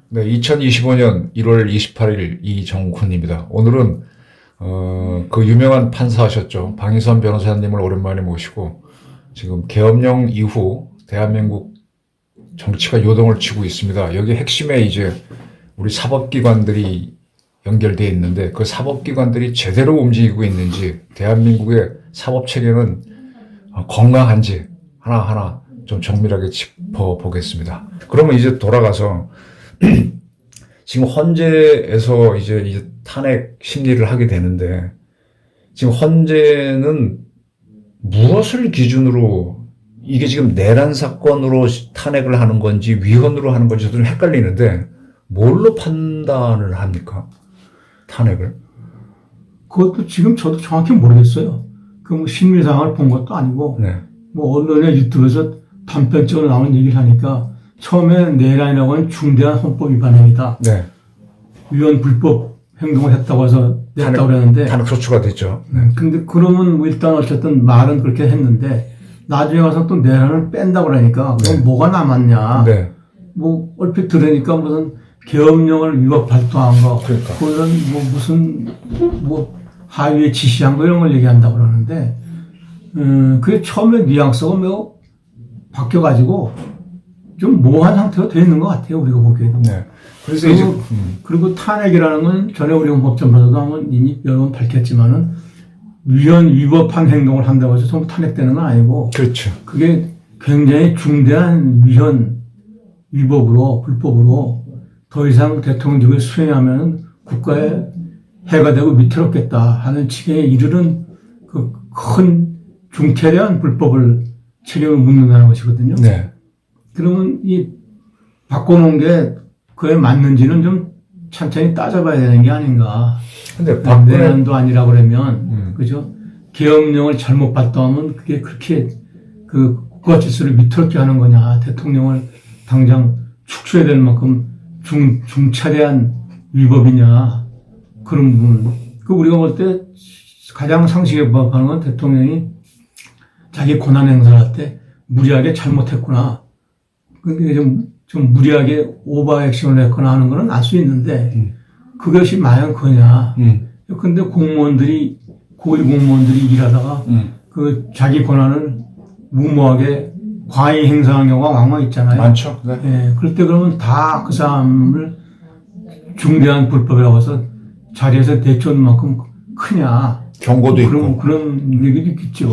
네, 2025년 1월 28일 이정훈입니다. 오늘은 그 유명한 판사하셨죠. 방희선 변호사님을 오랜만에 모시고 지금 계엄령 이후 대한민국 정치가 요동을 치고 있습니다. 여기 핵심에 이제 우리 사법기관들이 연결되어 있는데 그 사법기관들이 제대로 움직이고 있는지, 대한민국의 사법체계는 건강한지 하나하나 좀 정밀하게 짚어보겠습니다. 그러면 이제 돌아가서 지금 헌재에서 이제 탄핵 심리를 하게 되는데, 지금 헌재는 무엇을 기준으로, 이게 지금 내란 사건으로 탄핵을 하는 건지 위헌으로 하는 건지 좀 헷갈리는데, 뭘로 판단을 합니까? 탄핵을? 그것도 지금 저도 정확히 모르겠어요. 그 뭐 심리상을 본 것도 아니고, 네. 뭐 언론이나 유튜브에서 단편적으로 나온 얘기를 하니까 처음에 내란이라고 하는 중대한 헌법 위반행위다. 네. 위헌 불법 행동을 했다고 해서 냈다고 그랬는데. 탄핵 소추가 됐죠. 네. 근데 그러면 뭐 일단 어쨌든 말은 그렇게 했는데 나중에 가서 또 내란을 뺀다고 그러니까 그럼 네. 뭐가 남았냐. 네. 뭐 얼핏 들으니까 무슨 계엄령을 위법 발동한 거. 그러니까. 그런 뭐 무슨 뭐 하위에 지시한 거 이런 걸 얘기한다고 그러는데 그게 처음에 뉘앙스가 매우 바뀌어가지고 좀 모호한 상태가 돼 있는 것 같아요, 우리가 보기에도. 네. 그래서 그리고 탄핵이라는 건 전에 우리 헌법재판소도 한번 이미 여러 번 밝혔지만은 위헌 위법한 행동을 한다고 해서 전부 탄핵되는 건 아니고. 그렇죠. 그게 굉장히 중대한 위헌 위법으로 불법으로 더 이상 대통령직을 수행하면은 국가에 해가 되고 위태롭겠다 하는 칙에 이르는 그 큰 중태대한 불법을 책임을 묻는다는 것이거든요. 네. 그러면 이 바꿔놓은 게 그에 맞는지는 좀 천천히 따져봐야 되는 게 아닌가. 근데 내란도 아니라 그러면 그죠? 계엄령을 잘못 발동하면 그게 그렇게 그 국가 질서를 위태롭게 하는 거냐? 대통령을 당장 축소해야 될 만큼 중차대한 위법이냐? 그런 부분. 그 우리가 볼 때 가장 상식에 부합하는 건 대통령이 자기 권한 행사를 할 때 무리하게 잘못했구나. 근데 좀 무리하게 오버 액션을 했거나 하는 거는 알 수 있는데, 그것이 마냥 그거냐. 근데 공무원들이, 고위 공무원들이 일하다가, 그 자기 권한을 무모하게 과잉 행사하는 경우가 왕왕 있잖아요. 많죠. 네. 예, 그럴 때 그러면 다 그 사람을 중대한 불법이라고 해서 자리에서 내쫓는 만큼 크냐. 경고도 있고. 그런 얘기도 있겠죠.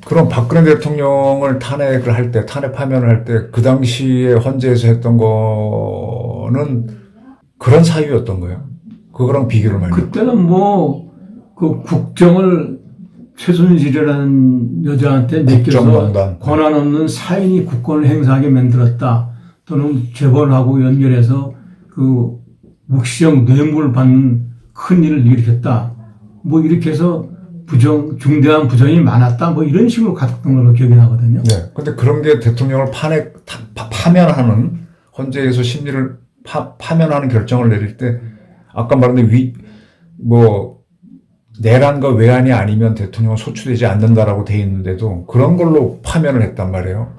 그럼 박근혜 대통령을 탄핵을 할 때, 탄핵 파면을 할 때, 그 당시에 헌재에서 했던 거는 그런 사유였던 거예요. 그거랑 비교를 많이. 그때는 뭐, 그 국정을 최순실이라는 여자한테 맡겨서 국정농단. 권한 없는 사인이 국권을 행사하게 만들었다. 또는 재벌하고 연결해서 그 묵시적 뇌물을 받는 큰 일을 일으켰다. 뭐 이렇게 해서 중대한 부정이 많았다. 뭐 이런 식으로 갔던 걸로 기억이 나거든요. 네. 근데 그런 게 대통령을 파면하는, 헌재에서 심리를 파면하는 결정을 내릴 때, 아까 말한 내란과 외환이 아니면 대통령은 소추되지 않는다라고 돼 있는데도 그런 걸로 파면을 했단 말이에요.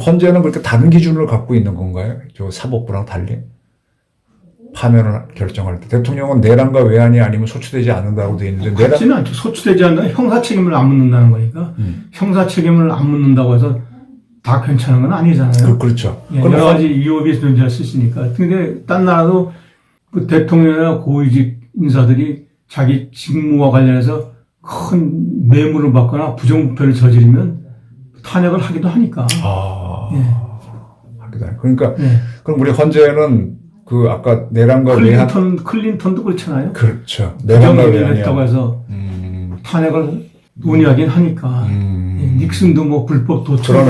헌재는 그렇게 다른 기준을 갖고 있는 건가요? 저 사법부랑 달리? 파면을 결정할 때. 대통령은 내란과 외환이 아니면 소추되지 않는다고 돼 있는데. 그렇지는 않죠. 소추되지 않는 형사 책임을 안 묻는다는 거니까. 형사 책임을 안 묻는다고 해서 다 괜찮은 건 아니잖아요. 그렇죠. 예, 여러 가지 위협이 존재할 수 있으니까. 근데 딴 나라도 그 대통령이나 고위직 인사들이 자기 직무와 관련해서 큰 뇌물을 받거나 부정부패를 저지르면 탄핵을 하기도 하니까. 하기도 하니까. 그러니까, 예. 그럼 우리 헌재는 그 아까 내란과 클린턴도 그렇잖아요. 그렇죠. 내란과 외환이 했다고 해서 탄핵을 논의하긴 하니까. 예, 닉슨도 뭐 불법 도청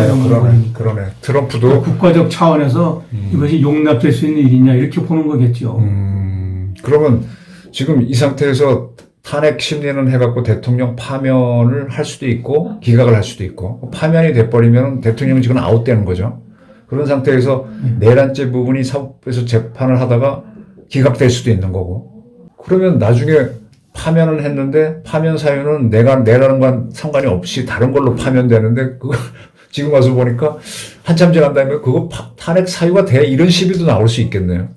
그러네. 트럼프도 국가적 차원에서 이것이 용납될 수 있는 일이냐 이렇게 보는 거겠죠. 그러면 지금 이 상태에서 탄핵 심리는 해갖고 대통령 파면을 할 수도 있고 기각을 할 수도 있고, 파면이 돼버리면 대통령은 지금 아웃되는 거죠. 그런 상태에서 내란죄 부분이 사법부에서 재판을 하다가 기각될 수도 있는 거고, 그러면 나중에 파면을 했는데 파면 사유는 내라는 건 상관이 없이 다른 걸로 파면되는데 그거 지금 와서 보니까 한참 지난 다음에 그거 탄핵 사유가 돼 이런 시비도 나올 수 있겠네요.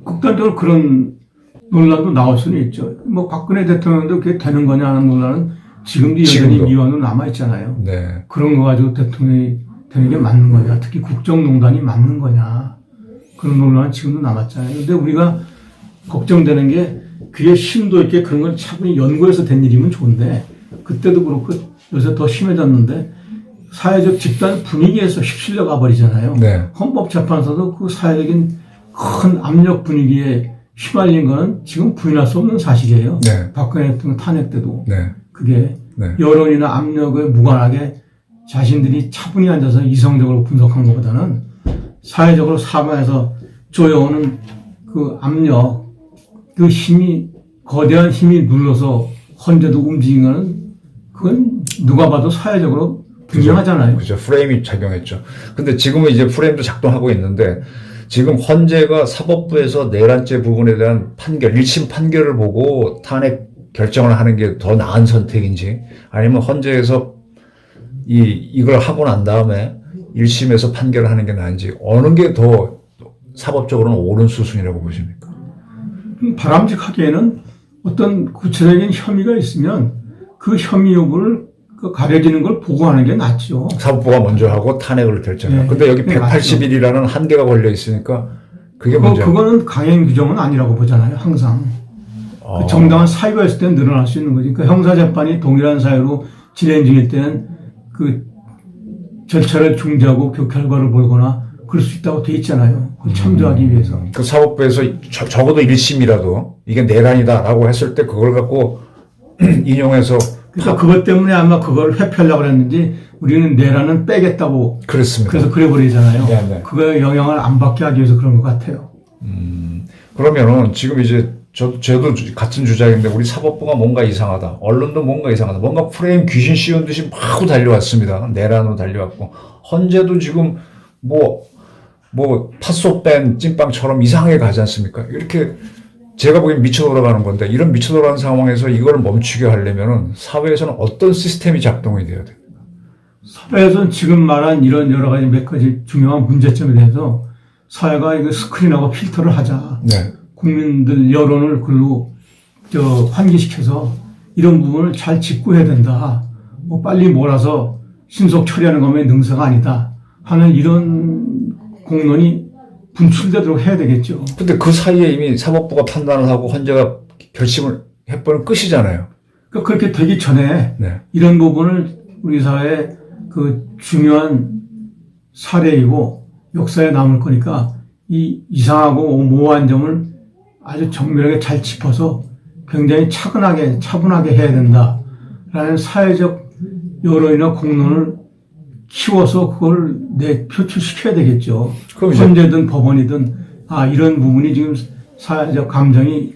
극단적으로 그런 논란도 나올 수는 있죠. 뭐 박근혜 대통령도 그게 되는 거냐 하는 논란은 지금도 여전히 미완으로 남아 있잖아요. 네. 그런 거 가지고 대통령이 되는 게 맞는 거냐, 특히 국정농단이 맞는 거냐 그런 논란은 지금도 남았잖아요. 근데 우리가 걱정되는 게 그게 심도 있게 그런 걸 차분히 연구해서 된 일이면 좋은데 그때도 그렇고 요새 더 심해졌는데 사회적 집단 분위기에서 휩쓸려 가버리잖아요. 네. 헌법재판소도 그 사회적인 큰 압력 분위기에 휘말린 거는 지금 부인할 수 없는 사실이에요. 네. 박근혜 대통령 탄핵 때도 네. 그게 네. 여론이나 압력에 무관하게 자신들이 차분히 앉아서 이성적으로 분석한 것보다는 사회적으로 사방에서 쪼여오는 그 압력, 그 힘이 거대한 힘이 눌러서 헌재도 움직인 거는 그건 누가 봐도 사회적으로 분명하잖아요. 그죠. 프레임이 작용했죠. 근데 지금은 이제 프레임도 작동하고 있는데 지금 헌재가 사법부에서 내란죄 부분에 대한 판결, 1심 판결을 보고 탄핵 결정을 하는 게 더 나은 선택인지 아니면 헌재에서 이걸 하고 난 다음에 1심에서 판결을 하는 게 나은지 어느 게 더 사법적으로는 옳은 수순이라고 보십니까? 바람직하기에는 어떤 구체적인 혐의가 있으면 그 혐의 여부를 가려지는 걸 보고하는 게 낫죠. 사법부가 먼저 하고 탄핵을 결정해요. 네, 근데 여기 180일이라는 한계가 걸려 있으니까 그게 문제예요. 그거는 강행 규정은 아니라고 보잖아요. 항상. 그 정당한 사유가 있을 때는 늘어날 수 있는 거지. 그러니까 형사재판이 동일한 사유로 진행 중일 때는 그 절차를 중지하고 그 결과를 보거나 그럴 수 있다고 돼 있잖아요. 그걸 참조하기 위해서. 그 사법부에서 적어도 1심이라도 이게 내란이다라고 했을 때 그걸 갖고 인용해서 그러니까 그것 때문에 아마 그걸 회피하려고 그랬는지 우리는 내란은 빼겠다고. 그렇습니다. 그래서 그래버리잖아요. 네, 네. 그거에 영향을 안 받게 하기 위해서 그런 것 같아요. 그러면은 지금 이제 저도 같은 주장인데 우리 사법부가 뭔가 이상하다. 언론도 뭔가 이상하다. 뭔가 프레임 귀신 씌운 듯이 마구 달려왔습니다. 내란으로 달려왔고 헌재도 지금 뭐 팥소 뺀 찐빵처럼 이상하게 가지 않습니까? 이렇게 제가 보기엔 미쳐 돌아가는 건데 이런 미쳐 돌아가는 상황에서 이걸 멈추게 하려면은 사회에서는 어떤 시스템이 작동이 돼야 돼요? 사회에서는 지금 말한 이런 여러 가지 몇 가지 중요한 문제점에 대해서 사회가 이거 스크린하고 필터를 하자. 네. 국민들 여론을 글로 환기시켜서 이런 부분을 잘 짚고 해야 된다. 뭐 빨리 몰아서 신속 처리하는 것만이 능사가 아니다. 하는 이런 공론이 분출되도록 해야 되겠죠. 근데 그 사이에 이미 사법부가 판단을 하고 헌재가 결심을 해버리면 끝이잖아요. 그러니까 그렇게 되기 전에 네. 이런 부분을 우리 사회의 그 중요한 사례이고 역사에 남을 거니까 이 이상하고 모호한 점을 아주 정밀하게 잘 짚어서 굉장히 차분하게 해야 된다라는 사회적 여론이나 공론을 키워서 그걸 표출시켜야 되겠죠. 헌재든 법원이든 이런 부분이 지금 사회적 감정이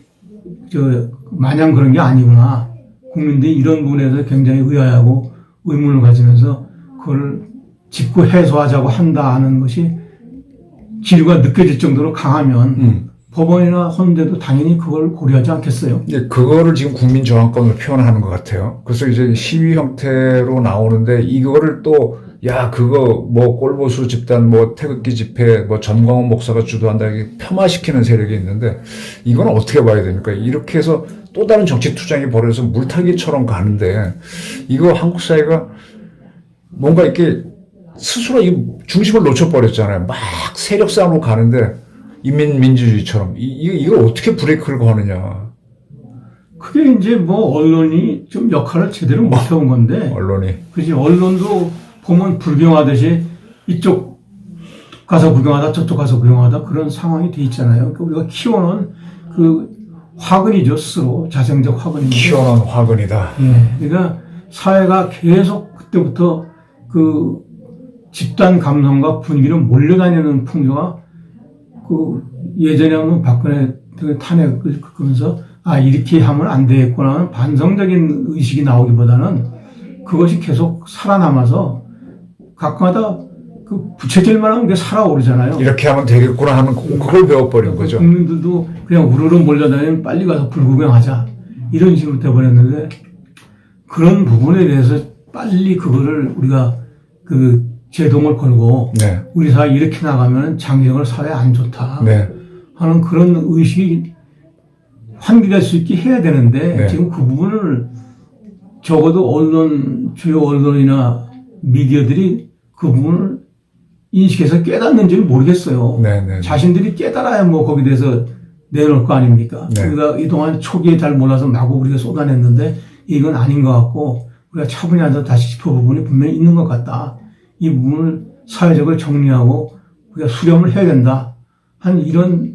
마냥 그런 게 아니구나. 국민들이 이런 부분에서 굉장히 의아해하고 의문을 가지면서 그걸 짚고 해소하자고 한다 하는 것이 기류가 느껴질 정도로 강하면 법원이나 헌재도 당연히 그걸 고려하지 않겠어요. 네, 그거를 지금 국민저항권으로 표현하는 것 같아요. 그래서 이제 시위 형태로 나오는데 이거를 또 그거 꼴보수 집단 태극기 집회 전광훈 목사가 주도한다 이렇게 폄하시키는 세력이 있는데 이건 어떻게 봐야 됩니까? 이렇게 해서 또 다른 정치 투쟁이 벌어져서 물타기처럼 가는데 이거 한국 사회가 뭔가 이렇게 스스로 이 중심을 놓쳐버렸잖아요. 막 세력 싸움으로 가는데 인민민주주의처럼 이걸 어떻게 브레이크를 거느냐. 그게 이제 언론이 좀 역할을 제대로 못해온 건데. 언론이. 그지. 언론도 보면 불경하듯이 이쪽 가서 구경하다 저쪽 가서 구경하다 그런 상황이 돼 있잖아요. 그러니까 우리가 키워놓은 그 화근이죠. 스스로 자생적 화근입니다. 키워놓은 화근이다. 예. 그러니까 사회가 계속 그때부터 그 집단 감성과 분위기를 몰려다니는 풍조가 예전에 하면 박근혜 탄핵을 겪으면서 이렇게 하면 안 되겠구나 하는 반성적인 의식이 나오기보다는 그것이 계속 살아남아서 가끔가다 그 부채질만 하면 그게 살아오르잖아요. 이렇게 하면 되겠구나 하는 그걸 배워버린 거죠. 국민들도 그냥 우르르 몰려다니면 빨리 가서 불구경하자. 이런 식으로 돼버렸는데, 그런 부분에 대해서 빨리 그거를 우리가 그 제동을 걸고, 네. 우리 사회 이렇게 나가면 장기적으로 사회에 안 좋다. 네. 하는 그런 의식이 환기될 수 있게 해야 되는데, 네. 지금 그 부분을 적어도 주요 언론이나 미디어들이 그 부분을 인식해서 깨닫는지를 모르겠어요. 네, 네. 자신들이 깨달아야 뭐 거기에 대해서 내놓을 거 아닙니까? 네. 우리가 이동안 초기에 잘 몰라서 마구 우리가 쏟아냈는데 이건 아닌 것 같고 우리가 차분히 앉아서 다시 짚어볼 부분이 분명히 있는 것 같다. 이 부분을 사회적으로 정리하고 우리가 수렴을 해야 된다. 한 이런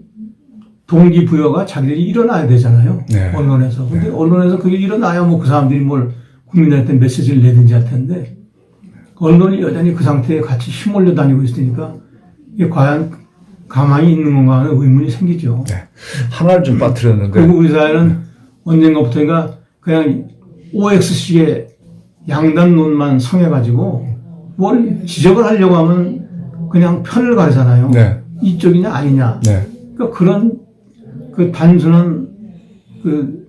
동기부여가 자기들이 일어나야 되잖아요. 네. 언론에서. 근데 언론에서 그게 일어나야 뭐 그 사람들이 뭘 국민들한테 메시지를 내든지 할 텐데 언론이 여전히 그 상태에 같이 휘몰려 다니고 있으니까 이게 과연 가만히 있는 건가 하는 의문이 생기죠. 네. 하나를 좀 빠뜨렸는데. 그리고 우리 사회는 언젠가부터인가 그냥 OX식의 양단론만 성해가지고 뭘 지적을 하려고 하면 그냥 편을 가르잖아요. 네. 이쪽이냐 아니냐. 네. 그러니까 그런 그 단순한 그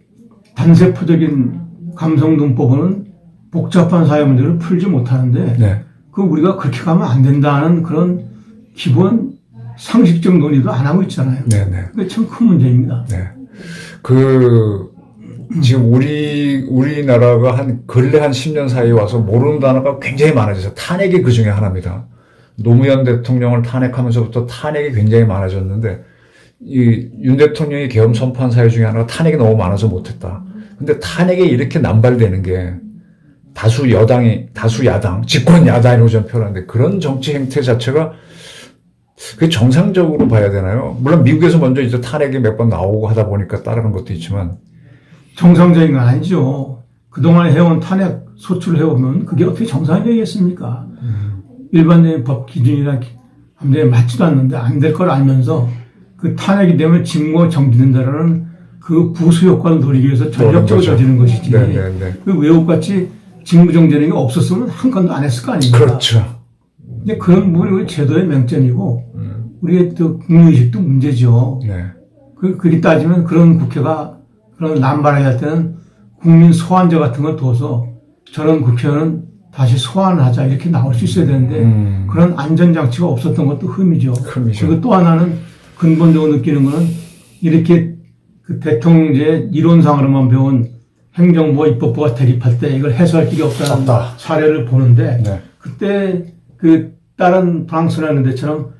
단세포적인 감성 눈법은 복잡한 사회 문제를 풀지 못하는데 네. 그 우리가 그렇게 가면 안 된다는 그런 기본 상식적 논의도 안 하고 있잖아요. 네. 네. 그게 참 큰 문제입니다. 네. 지금 우리나라가 근래 한 10년 사이에 와서 모르는 단어가 굉장히 많아져서 탄핵이 그 중에 하나입니다. 노무현 대통령을 탄핵하면서부터 탄핵이 굉장히 많아졌는데, 윤 대통령이 계엄 선포한 사유 중에 하나가 탄핵이 너무 많아서 못했다. 근데 탄핵이 이렇게 남발되는 게 다수 야당, 집권 야당이라고 저는 표현하는데 그런 정치 행태 자체가 그게 정상적으로 봐야 되나요? 물론 미국에서 먼저 이제 탄핵이 몇 번 나오고 하다 보니까 따르는 것도 있지만. 정상적인 건 아니죠. 그동안 해온 탄핵 소출을 해오면 그게 어떻게 정상적이겠습니까? 일반적인 법 기준이나 함정에 맞지도 않는데 안 될 걸 알면서 그 탄핵이 되면 직무가 정지된다라는 그 부수 효과를 노리기 위해서 전력적으로 저지른 것이지. 네네네. 그 외국같이 직무정지라는 게 없었으면 한 건도 안 했을 거 아닙니까? 그렇죠. 근데 그런 부분이 우리 제도의 맹점이고 우리의 또 국민의식도 문제죠. 네. 그렇게 따지면 그런 국회가 그런 남발해야 할 때는 국민 소환제 같은 걸 둬서 저런 국회의원은 다시 소환을 하자 이렇게 나올 수 있어야 되는데 그런 안전장치가 없었던 것도 흠이죠. 그리고 또 하나는 근본적으로 느끼는 거는 이렇게 그 대통령제 이론상으로만 배운 행정부와 입법부가 대립할 때 이걸 해소할 길이 없다는 사례를 보는데 네. 그때 그 다른 프랑스나 이런 데처럼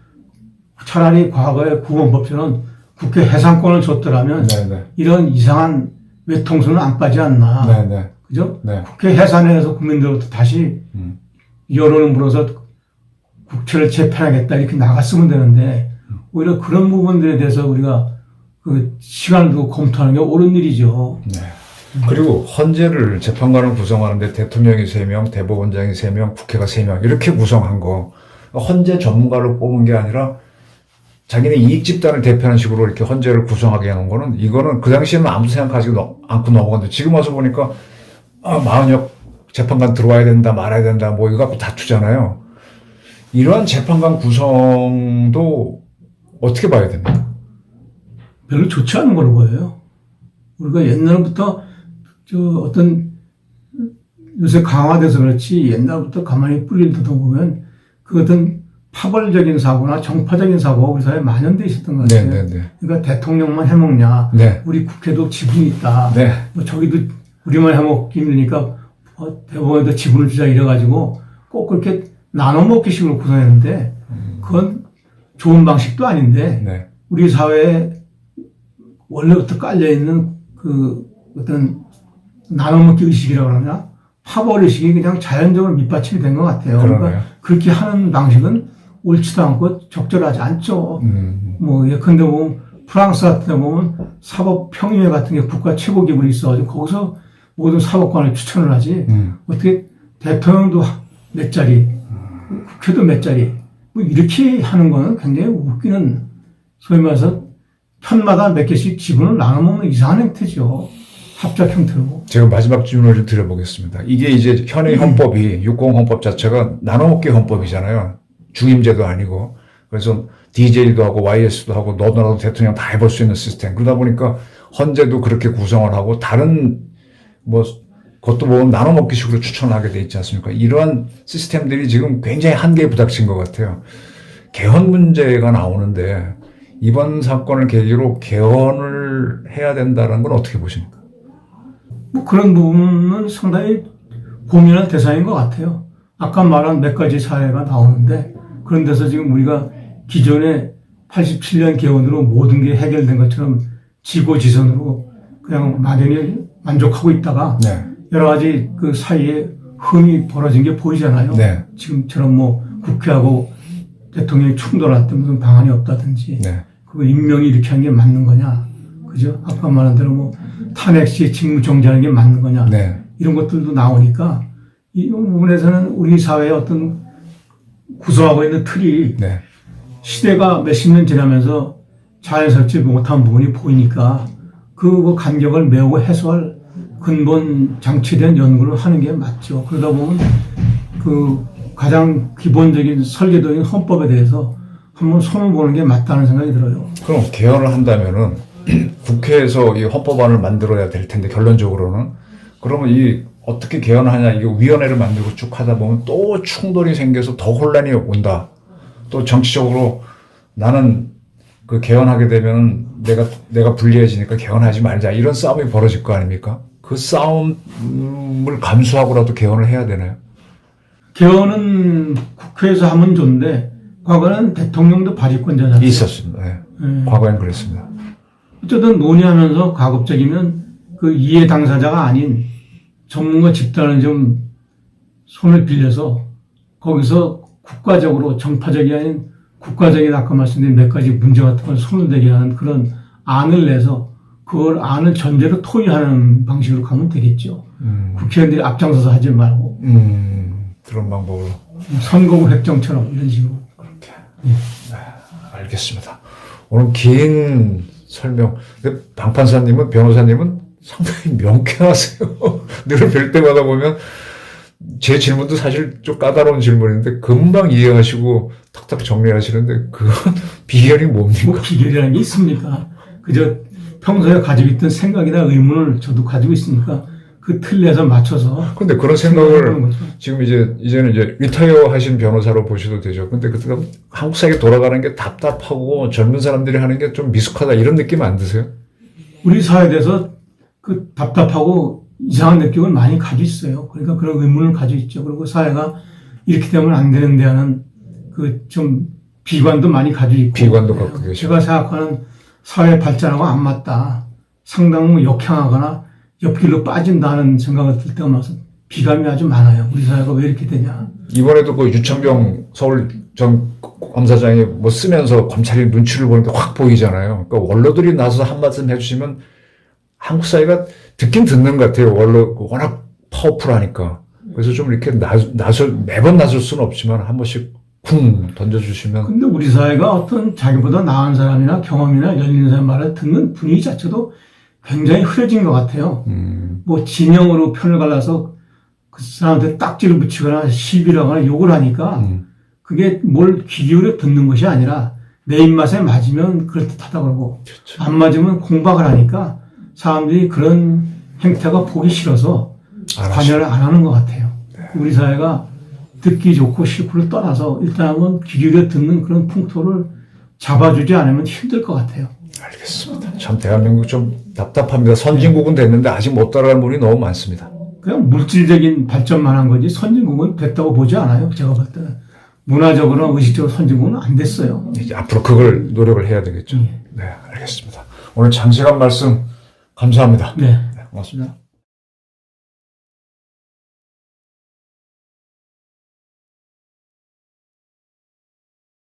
차라리 과거의 구원법처럼 국회 해상권을 줬더라면 네네. 이런 이상한 외통수는 안 빠지 않나. 네네. 그죠? 네. 국회 해산해서 국민들로부터 다시 여론을 물어서 국회를 재편하겠다 이렇게 나갔으면 되는데 오히려 그런 부분들에 대해서 우리가 그 시간을 두고 검토하는 게 옳은 일이죠. 네. 그리고 헌재를 재판관을 구성하는데 대통령이 3명, 대법원장이 3명, 국회가 3명 이렇게 구성한 거 헌재 전문가를 뽑은 게 아니라 자기네 이익 집단을 대표하는 식으로 이렇게 헌재를 구성하게 해놓은 거는 이거는 그 당시에는 아무 생각하지 않고 넘어갔는데 지금 와서 보니까 마흔역 재판관 들어와야 된다 말아야 된다 뭐 이거 갖고 다투잖아요. 이러한 재판관 구성도 어떻게 봐야 됩니까? 별로 좋지 않은 걸로 보여요. 우리가 옛날부터 어떤 요새 강화돼서 그렇지 옛날부터 가만히 뿌리를 뜯어보면 그 어떤 파벌적인 사고나 정파적인 사고가 우리 사회에 만연돼 있었던 것 같아요. 네네네. 그러니까 대통령만 해먹냐. 네. 우리 국회도 지분이 있다. 네. 뭐 저기도 우리만 해먹기 힘드니까 대법원에도 지분을 주자 이래가지고 꼭 그렇게 나눠먹기 식으로 구성했는데 그건 좋은 방식도 아닌데 네. 우리 사회에 원래부터 깔려있는 그 어떤 나눠먹기 의식이라고 그러냐 파벌 의식이 그냥 자연적으로 밑받침이 된 것 같아요. 그러니까 그렇게 하는 방식은 옳지도 않고 적절하지 않죠. 뭐 예컨대 보면 프랑스 같은 데 보면 사법평의회 같은 게 국가 최고 기구이 있어가지고 거기서 모든 사법관을 추천을 하지 어떻게 대통령도 몇 자리 국회도 몇 자리 뭐 이렇게 하는 거는 굉장히 웃기는 소위 말해서 편마다 몇 개씩 지분을 나눠먹는 이상한 형태죠. 합작 형태로. 제가 마지막 질문을 드려보겠습니다. 이게 이제 현행 헌법이 60 헌법 자체가 나눠먹기 헌법이잖아요. 중임제도 아니고 그래서 DJ도 하고 YS도 하고 너도나도 대통령 다 해볼 수 있는 시스템. 그러다 보니까 헌재도 그렇게 구성을 하고 다른 뭐 그것도 뭐 나눠 먹기식으로 추천하게 돼 있지 않습니까? 이러한 시스템들이 지금 굉장히 한계에 부닥친 것 같아요. 개헌 문제가 나오는데 이번 사건을 계기로 개헌을 해야 된다는 건 어떻게 보십니까? 뭐 그런 부분은 상당히 고민할 대상인 것 같아요. 아까 말한 몇 가지 사례가 나오는데 그런 데서 지금 우리가 기존에 87년 개헌으로 모든 게 해결된 것처럼 지고지선으로 그냥 막연히 만족하고 있다가 네. 여러 가지 그 사이에 흠이 벌어진 게 보이잖아요. 네. 지금처럼 뭐 국회하고 대통령이 충돌할 때 무슨 방안이 없다든지 네. 그 임명이 이렇게 한 게 맞는 거냐. 그죠? 아까 말한 대로 뭐 탄핵 시 직무 정지하는 게 맞는 거냐. 네. 이런 것들도 나오니까 이 부분에서는 우리 사회의 어떤 구성하고 있는 틀이 네. 시대가 몇십 년 지나면서 자연스럽지 못한 부분이 보이니까 그 간격을 메우고 해소할 근본 장치된 연구를 하는 게 맞죠. 그러다 보면 그 가장 기본적인 설계도인 헌법에 대해서 한번 손을 보는 게 맞다는 생각이 들어요. 그럼 개헌을 한다면은 국회에서 이 헌법안을 만들어야 될 텐데 결론적으로는 그러면 이 어떻게 개헌하냐 이거 위원회를 만들고 쭉 하다 보면 또 충돌이 생겨서 더 혼란이 온다. 또 정치적으로 나는 그 개헌하게 되면 내가 불리해지니까 개헌하지 말자 이런 싸움이 벌어질 거 아닙니까? 그 싸움을 감수하고라도 개헌을 해야 되나요? 개헌은 국회에서 하면 좋은데 과거는 대통령도 발의권자잖아요. 있었습니다. 네. 과거엔 그랬습니다. 어쨌든 논의하면서 가급적이면 그 이해 당사자가 아닌 전문가 집단을 좀 손을 빌려서 거기서 국가적으로 정파적이 아닌 국가적인 아까 말씀드린 몇 가지 문제 같은 걸 손을 대게 하는 그런 안을 내서 그걸 안을 전제로 토의하는 방식으로 가면 되겠죠. 국회의원들이 앞장서서 하지 말고. 그런 방법으로. 선거구 획정처럼 이런 식으로. 그렇게. 네, 알겠습니다. 오늘 긴 설명. 근데 방판사님은, 변호사님은 상당히 명쾌하세요. 늘 뵐 때마다 보면 제 질문도 사실 좀 까다로운 질문인데 금방 이해하시고 탁탁 정리하시는데 그건 비결이 뭡니까? 뭐 비결이라는 게 있습니까? 그저 평소에 가지고 있던 생각이나 의문을 저도 가지고 있으니까 그 틀 내에서 맞춰서. 근데 그런 생각을 지금 이제는 리타이어 하신 변호사로 보셔도 되죠. 근데 그때 한국 사회에 돌아가는 게 답답하고 젊은 사람들이 하는 게 좀 미숙하다 이런 느낌 안 드세요? 우리 사회에 대해서 그 답답하고 이상한 느낌을 많이 가지고 있어요. 그러니까 그런 의문을 가지고 있죠. 그리고 사회가 이렇게 되면 안 되는데 하는 그 좀 비관도 많이 가지고 있고. 비관도 갖고 계시고. 제가 생각하는 사회 발전하고 안 맞다. 상당히 역향하거나 옆길로 빠진다는 생각을 들 때가 많아서 비감이 아주 많아요. 우리 사회가 왜 이렇게 되냐. 이번에도 그 유창경 서울 전 검사장이 뭐 쓰면서 검찰이 눈치를 보는 게 확 보이잖아요. 그러니까 원로들이 나서 한 말씀 해주시면 한국 사회가 듣긴 듣는 것 같아요. 워낙 파워풀하니까. 그래서 좀 이렇게 매번 나설 수는 없지만 한 번씩 쿵 던져주시면. 근데 우리 사회가 어떤 자기보다 나은 사람이나 경험이나 열린 사람 말을 듣는 분위기 자체도 굉장히 흐려진 것 같아요. 뭐 진영으로 편을 갈라서 그 사람한테 딱지를 붙이거나 시비를 하거나 욕을 하니까 그게 뭘 귀 기울여 듣는 것이 아니라 내 입맛에 맞으면 그럴듯하다 그러고 그렇죠. 안 맞으면 공박을 하니까 사람들이 그런 행태가 보기 싫어서 관여를 안 하는 것 같아요. 네. 우리 사회가 듣기 좋고 싫고를 떠나서 일단 한번 귀 기울여 듣는 그런 풍토를 잡아주지 않으면 힘들 것 같아요. 알겠습니다. 참 대한민국 좀 답답합니다. 선진국은 됐는데 아직 못 따라갈 분이 너무 많습니다. 그냥 물질적인 발전만 한 거지 선진국은 됐다고 보지 않아요. 제가 볼 때는. 문화적으로나 의식적으로 선진국은 안 됐어요. 이제 앞으로 그걸 노력을 해야 되겠죠. 네, 알겠습니다. 오늘 장시간 말씀 감사합니다. 네. 고맙습니다.